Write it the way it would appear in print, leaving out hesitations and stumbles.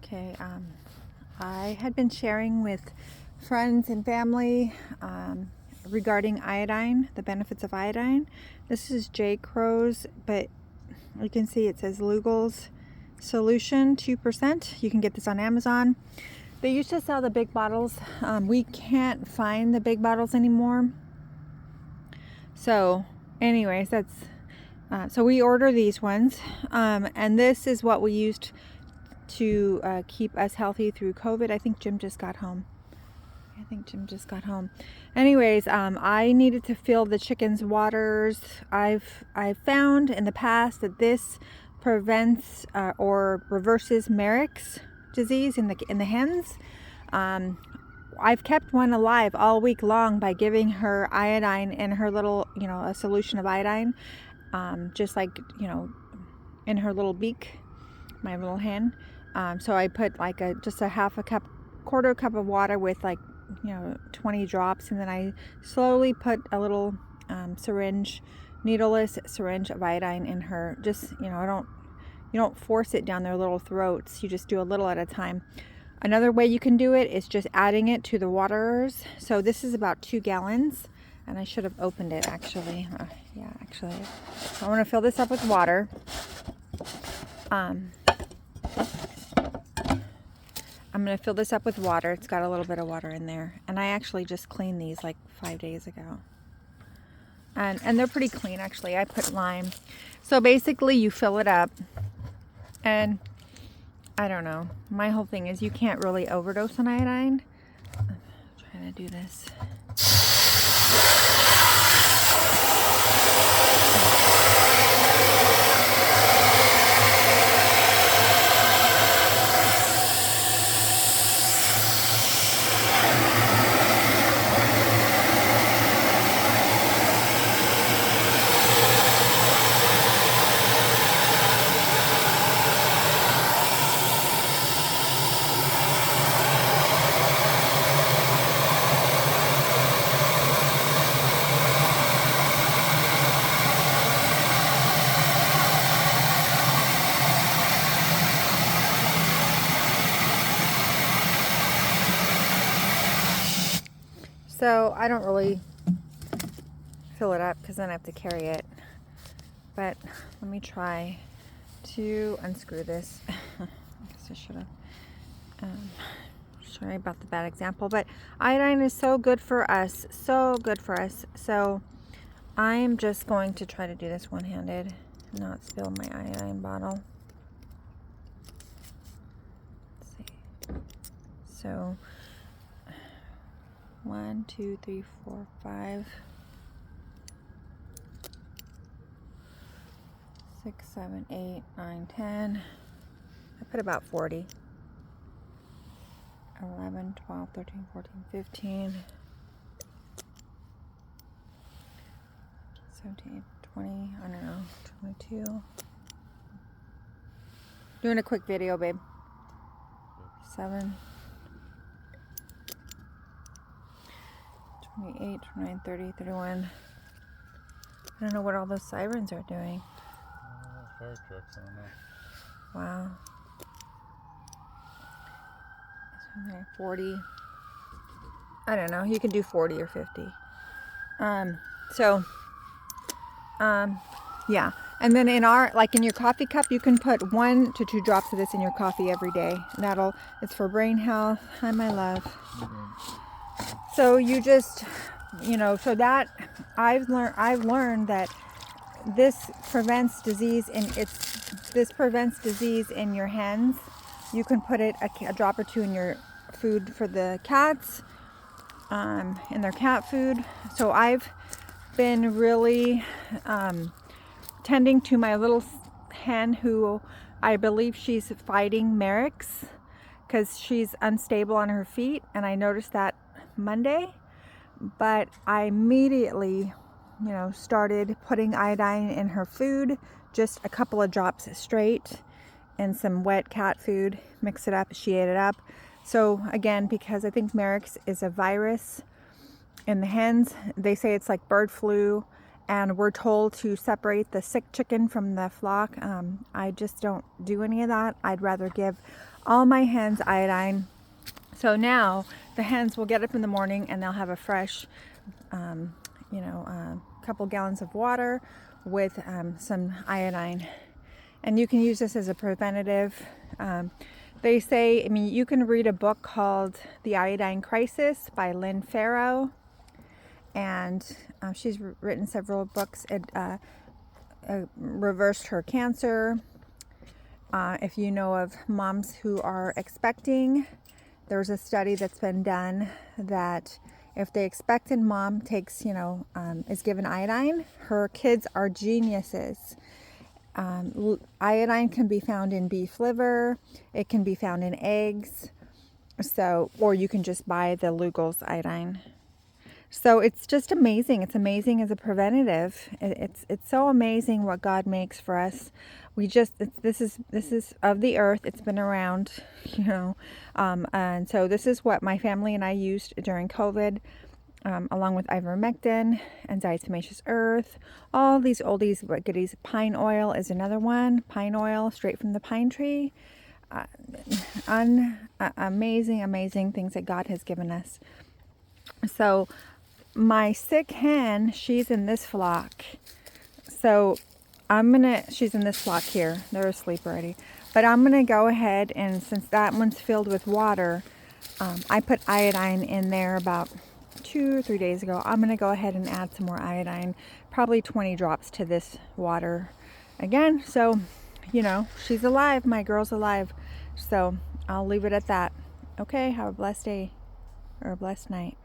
Okay, I had been sharing with friends and family regarding iodine, the benefits of iodine. This is J. Crow's, but you can see it says Lugols solution 2%. You can get this on Amazon. They used to sell the big bottles. We can't find the big bottles anymore. So anyways, that's so we order these ones, and this is what we used to keep us healthy through COVID. I think Jim just got home. Anyways, I needed to fill the chickens' waters. I've found in the past that this prevents or reverses Marek's disease in the hens. I've kept one alive all week long by giving her iodine in her little, a solution of iodine, just like, in her little beak, my little hen. So I put like just a quarter cup of water with 20 drops, and then I slowly put a little needleless syringe of iodine in her. Just, you don't force it down their little throats. You just do a little at a time. Another way you can do it is just adding it to the waters. So this is about 2 gallons, and I should have opened it actually. I want to fill this up with water. I'm going to fill this up with water. It's got a little bit of water in there, and I actually just cleaned these like 5 days ago. And they're pretty clean actually. I put lime. So basically you fill it up, and I don't know. My whole thing is you can't really overdose on iodine. I'm trying to do this. So I don't really fill it up because then I have to carry it. But let me try to unscrew this. I guess I should have. Sorry about the bad example, but iodine is so good for us. So good for us. So I'm just going to try to do this one-handed and not spill my iodine bottle. Let's see. So 1, 2, 3, 4, 5, 6, 7, 8, 9, 10. I put about 40. 11, 12, 13, 14, 15, 17, 20, I don't know, 22. Doing a quick video, babe. 7, 28, 29, 30, 31. I don't know what all those sirens are doing. Fire trucks, I don't know. Wow. 40. I don't know. You can do 40 or 50. Yeah. And then in your coffee cup, you can put 1 to 2 drops of this in your coffee every day. And it's for brain health. Hi, my love. Mm-hmm. So you just, so that I've learned that this prevents disease in your hens. You can put it a drop or 2 in your food for the cats, in their cat food. So I've been really tending to my little hen who I believe she's fighting Marek's because she's unstable on her feet, and I noticed that Monday. But I immediately, started putting iodine in her food, just a couple of drops straight, and some wet cat food, mix it up. She ate it up. So again, because I think Marek's is a virus in the hens, they say it's like bird flu, and we're told to separate the sick chicken from the flock. I just don't do any of that. I'd rather give all my hens iodine. So now the hens will get up in the morning and they'll have a fresh, couple gallons of water with some iodine. And you can use this as a preventative. They say, I mean, you can read a book called The Iodine Crisis by Lynn Farrow. And she's written several books. It reversed her cancer. If you know of moms who are expecting, there's a study that's been done that if the expectant mom takes, is given iodine, her kids are geniuses. Iodine can be found in beef liver. It can be found in eggs. Or you can just buy the Lugols iodine. So it's just amazing. It's amazing as a preventative. It's so amazing what God makes for us. This is of the earth. It's been around, and so this is what my family and I used during COVID, along with ivermectin and diatomaceous earth. All these oldies but goodies. Pine oil is another one. Pine oil straight from the pine tree. Amazing things that God has given us. So my sick hen, she's in this flock. So she's in this flock here. They're asleep already. But I'm going to go ahead, and since that one's filled with water, I put iodine in there about 2 or 3 days ago. I'm going to go ahead and add some more iodine, probably 20 drops to this water again. So, she's alive. My girl's alive. So I'll leave it at that. Okay, have a blessed day or a blessed night.